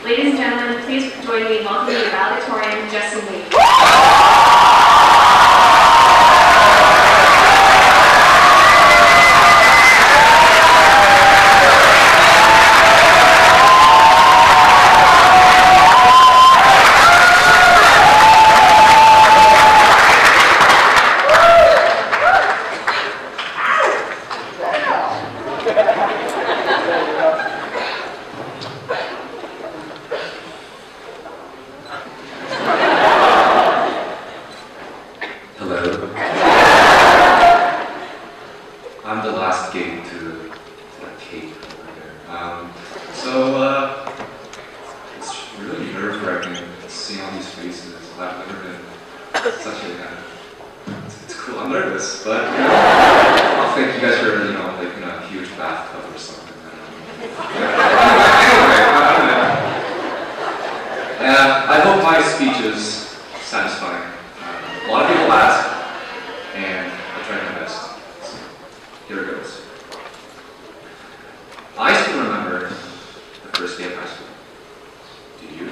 Ladies and gentlemen, please join me in welcoming the valedictorian, Justin Lee. I'm the last gate to that cake over here. It's really nerve-wracking seeing all these faces. I've never been such a, it's cool. I'm nervous, but I'll think you guys are, like in a huge bathtub or something. Anyway, I hope my speech is satisfying. A lot of people ask, and I try my best. Here it goes. I still remember the first day of high school. Do you?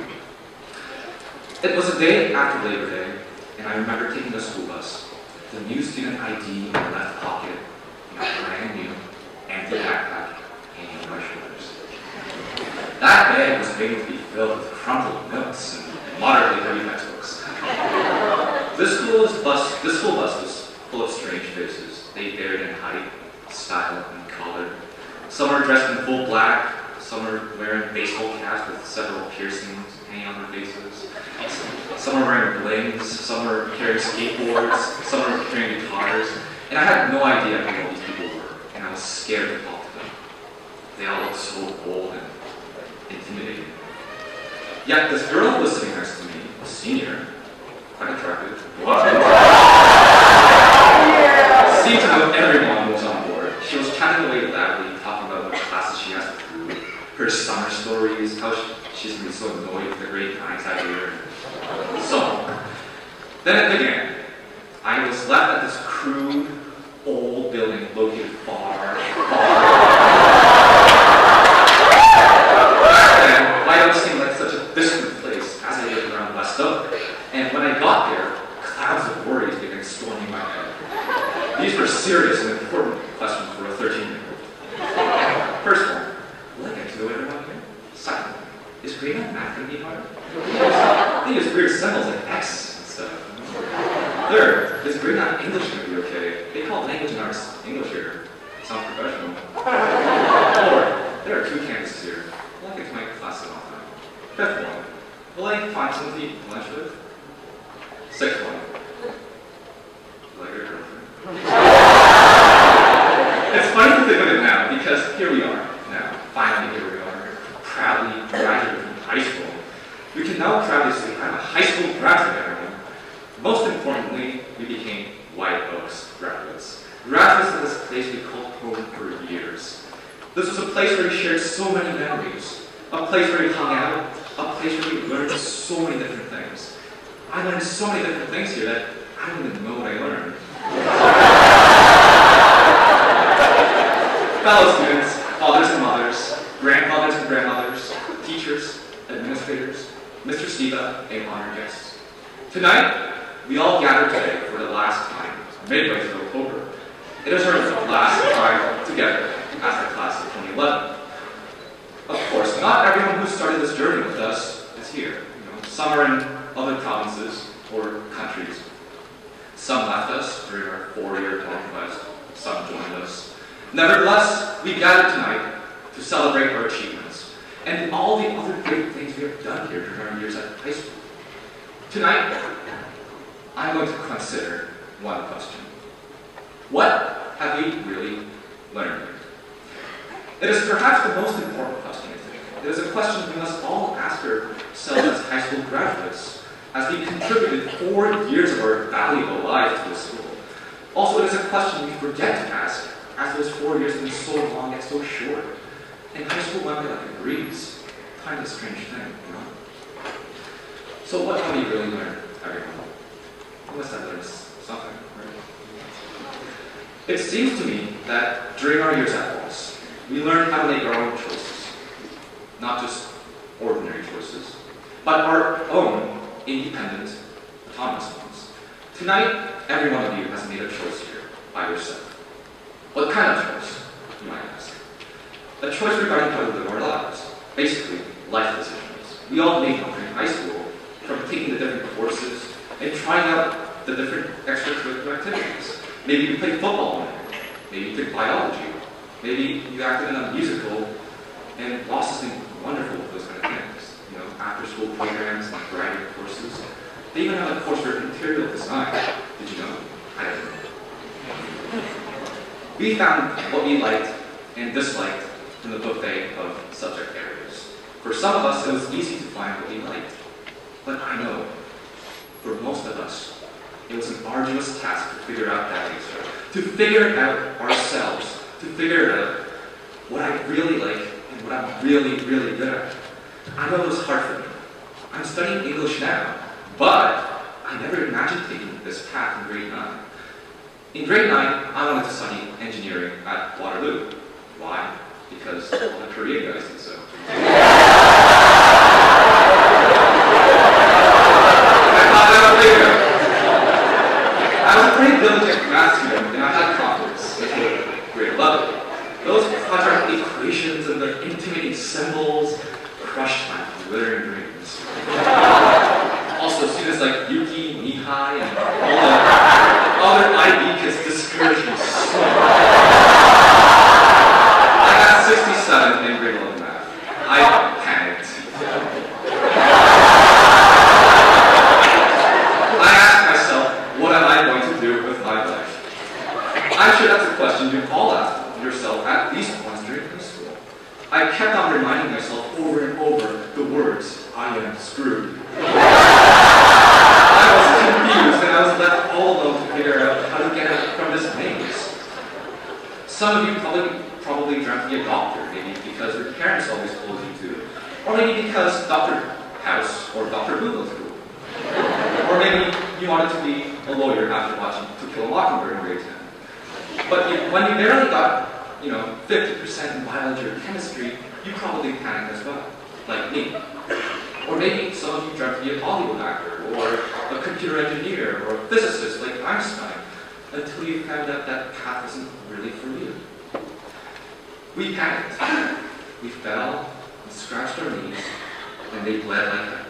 It was a day after Labor Day, and I remember taking the school bus, the new student ID in my left pocket, and a brand new, empty backpack hanging on my shoulders. That bag was waiting to be filled with crumpled notes and moderately heavy textbooks. This school bus was full of strange faces. They varied in height, style, and color. Some are dressed in full black, some are wearing baseball caps with several piercings hanging on their faces. Some are wearing blings, some are carrying skateboards, some are carrying guitars, and I had no idea who all these people were, and I was scared to talk to them. They all looked so old and intimidating. Yet this girl who was sitting next to me, a senior, quite attractive, seemed to know everyone was on board. She was chatting away loudly, talking about what classes she has to do, her summer stories, how she's going to be so annoyed with the grade 9s out here, and so on. Then it began. I was left at this crude, old building located far. And White Oak seemed like such a distant place as I lived around West Oak. And when I got there, clouds of worries began storming my head. These were serious and important questions for a 13-year-old. First one, will I get to know everyone here? Second one, is grade 9 math going to be hard? They use weird symbols like X and stuff. Third, is grade 9 English going to be okay? They call language and arts English here. Sounds professional. Fourth, there are 2 campuses here. Will I get to my classes on time? Fifth one, will I find someone to eat lunch with? Sixth one, will I get a girlfriend? It's funny to think of it now, because here we are now. Finally, here we are, proudly graduated from high school. We can now proudly say, I'm a high school graduate, everyone. Most importantly, we became White Oaks graduates. Graduates of this place we called home for years. This was a place where we shared so many memories. A place where we hung out. A place where we learned so many different things. I learned so many different things here that I don't even know what I learned. Fellow students, fathers and mothers, grandfathers and grandmothers, teachers, administrators, Mr. Steva, and honored guests. Tonight, we all gather today for the last time, midway through October. It is our last time together as the class of 2011. Of course, not everyone who started this journey with us is here. Some are in other provinces or countries. Some left us during our 4-year conquest. Some joined us. Nevertheless, we gather tonight to celebrate our achievements and all the other great things we have done here during our years at high school. Tonight, I'm going to consider one question. What have we really learned here? It is perhaps the most important question, I think. It is a question we must all ask ourselves as high school graduates, as we contributed 4 years of our valuable lives to the school. Also, it is a question we forget to ask, as those 4 years have been so long yet so short. And high school went by like a breeze. Time is a strange thing, So what have we really learned, everyone? You must have learned something, right? It seems to me that during our years at Walsh, we learned how to make our own choices. Not just ordinary choices, but our own independent, autonomous ones. Tonight, every one of you has made a choice here by yourself. What kind of choice, you might ask? A choice regarding how to live our lives. Basically, life decisions. We all made them in high school, from taking the different courses and trying out the different extracurricular activities. Maybe you played football one day. Maybe you took biology. Maybe you acted in a musical and lost something wonderful with those kind of things. You know, after-school programs and variety of courses. They even have a course for interior design. Did you know? I didn't know. We found what we liked and disliked from the buffet of subject areas. For some of us, it was easy to find what we liked. But I know, for most of us, it was an arduous task to figure out that answer, to figure it out ourselves, to figure out what I really like and what I'm really, really good at. I know it was hard for me. I'm studying English now, but I never imagined taking this path in grade 9. In grade 9, I wanted to study engineering at Waterloo. Why? Because all the Korean guys did so. I was a pretty diligent math student, and I had confidence until grade 11. Those quadratic equations and the intimidating symbols crushed my glittering dreams. Also, students like Yuki, Mihai, and all the other IB kids discouraged me so much. I got 67 in grade 11 math. I panicked. I asked myself, what am I going to do with my life? I'm sure that's a question you've all asked yourself at least once during high school. I kept on reminding myself over and over the words, I am screwed. I was confused and I was left all alone to figure out how to get out from this maze. Some of you probably dreamt to be a doctor, maybe because your parents always told you to, or maybe because Dr. House or Dr. Who was cool. Or maybe you wanted to be a lawyer after watching To Kill a Mockingbird in grade 10. But when you barely got 50% in biology or chemistry, you probably panicked as well, like me. Or maybe some of you dreamt to be a Hollywood actor, or a computer engineer, or a physicist like Einstein, until you found out that path wasn't really for you. We panicked. We fell, we scratched our knees, and they bled like that.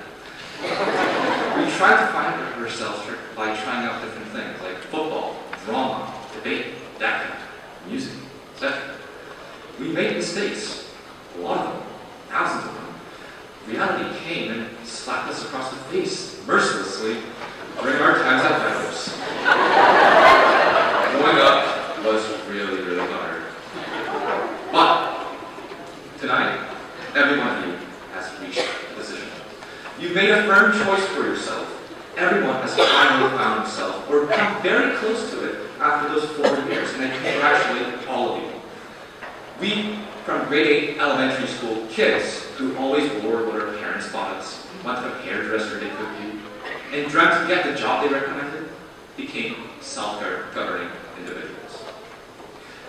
We tried to find ourselves by trying out different things, like football, drama, debate, that kind of music, etc. We made mistakes, a lot of them, thousands of them. Reality came and slapped us across the face, mercilessly, during our times at Valedictorian. Growing up was really, really hard. But tonight, every one of you has reached a decision. You've made a firm choice for yourself. Everyone has finally found himself, or come very close to it after those 4 years, and I congratulate all of you. We, from grade 8 elementary school kids who always wore what our parents bought us, went to a hairdresser they could do, and dreamt to get the job they recommended, became self-governing individuals.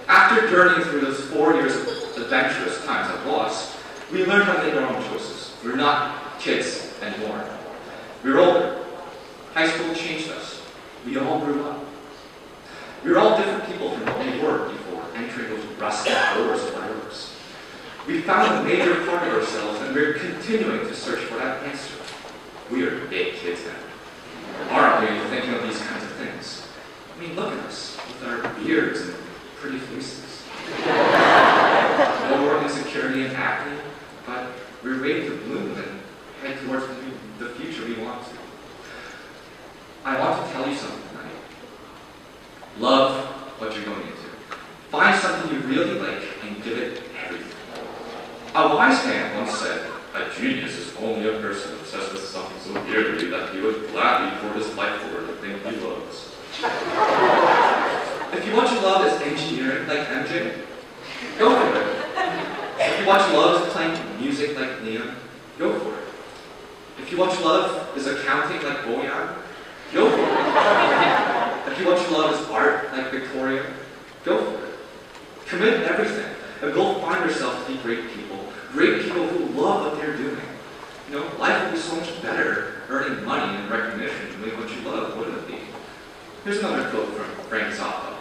After journeying through those 4 years of adventurous times at Loss, we learned how to make our own choices. We're not kids anymore. We're older. High school changed us. We all grew up. We're all different people from what we were before entering those rusty doors of our lives. We found a major part of ourselves, and we're continuing to search for that answer. We are big kids now. Aren't we thinking of these kinds of things? I mean, look at us, with our beards and pretty faces. No more insecurity and acne, but we're ready to bloom and head towards the future we want to. I want to tell you something tonight. Love what you're going into. Find something you really like and give it everything. A wise man once said, a genius is only a person obsessed with something so dearly that he would gladly pour his life for the thing he loves. If you want your love as engineering like MJ, go for it. If you want your love as playing music like Liam, go for it. If you want your love as accounting like Boyan, go for it. If you want your love as art like Victoria, go for it. Commit everything, and go find yourself to be great people who love what they're doing. life would be so much better earning money and recognition doing what you love, wouldn't it be? Here's another quote from Frank Zappa.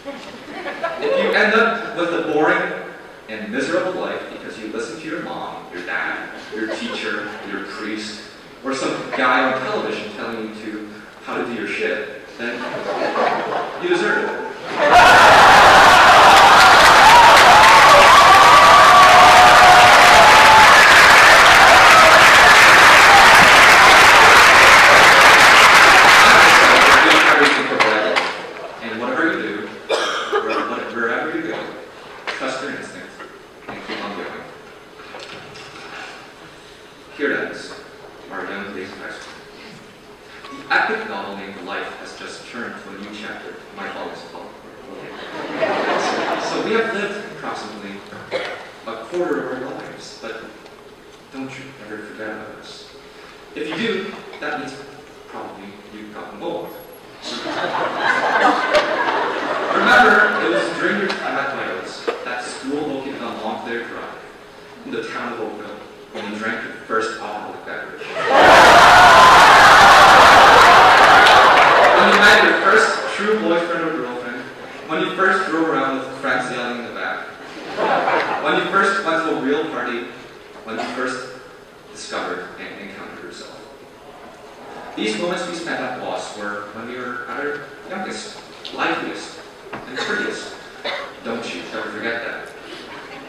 If you end up with a boring and miserable life because you listen to your mom, your dad, your teacher, your priest, or some guy on television telling you how to do your shit, then you deserve it. Here it ends, our young days of high school. The epic novel named Life has just turned to a new chapter. My fault is called. So we have lived approximately a quarter of our lives, but don't you ever forget about us. If you do, that means probably you've gotten old. Remember, it was during your time at Wales, that school located on Montclair Drive, in the town of Oakville, when you drank your first alcoholic beverage. When you met your first true boyfriend or girlfriend. When you first drove around with friends yelling in the back. When you first went to a real party. When you first discovered and encountered yourself. These moments we spent at Boss were when we were at our youngest, liveliest, and prettiest. Don't you ever forget that.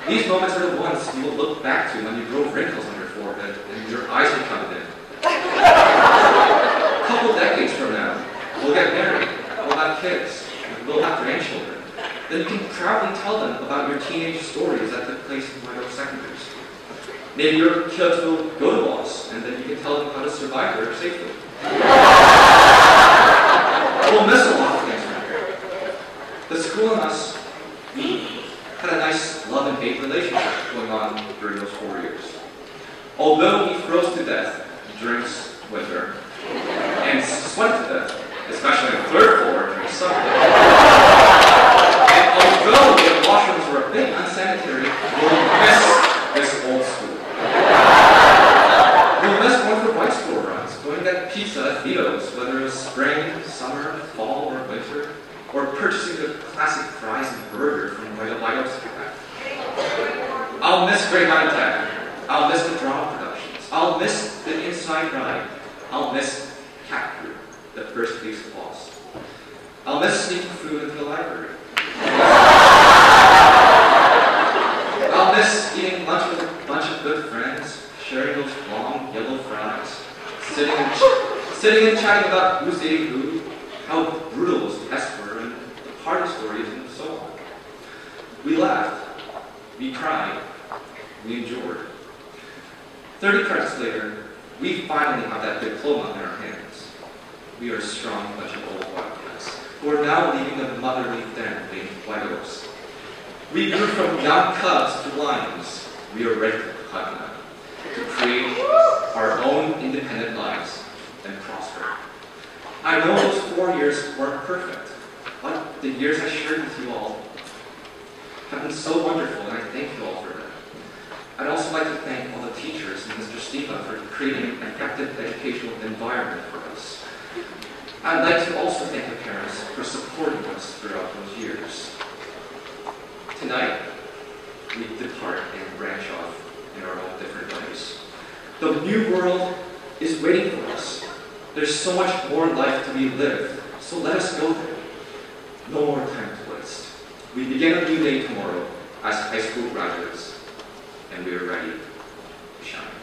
These moments are the ones you will look back to when you grow wrinkles on your forehead and your eyes will come in. A couple decades from now, we'll get married, we'll have kids, we'll have grandchildren. Then you can proudly tell them about your teenage stories that took place in White Oak Secondary School. Maybe your kids will go to Boss, and then you can tell them how to survive there safely. We'll miss a lot of things from here. The school and us, we had a nice love and hate relationship going on during those 4 years. Although we froze to death during winter and sweated to death, especially on the 3rd floor during summer. And although the washrooms were a bit unsanitary, we'll miss this old school. We'll miss going for bike store runs, going to get pizza at Vito's, whether it was spring, summer, fall, or winter, or purchasing the classic fries and burger from White Oak's Cafe. I'll miss Great Mountain Tech. I'll miss the drama productions. I'll miss the inside ride. I'll miss Cat Crew, the first week's boss. I'll miss sneaking food into the library. I'll miss eating lunch with a bunch of good friends, sharing those long yellow fries, sitting and chatting about who's dating who, how brutal those tests were, and the party stories, and so on. We laughed, we cried, we endured. 30 credits later, we finally have that diploma in our hands. We are a strong bunch of old wildcats who are now leaving a motherly den named White Oaks. We grew from young cubs to lions. We are ready to hunt them, to create our own independent lives and prosper. I know those 4 years weren't perfect, but the years I shared with you all have been so wonderful, and I thank you all for that. I'd also like to thank all the teachers and Mr. Stipa for creating an effective educational environment for us. I'd like to also thank the parents for supporting us throughout those years. Tonight, we depart and branch off in our own different ways. The new world is waiting for us. There's so much more life to be lived, so let us go there. No more time to waste. We begin a new day tomorrow as high school graduates, and we are ready to shine.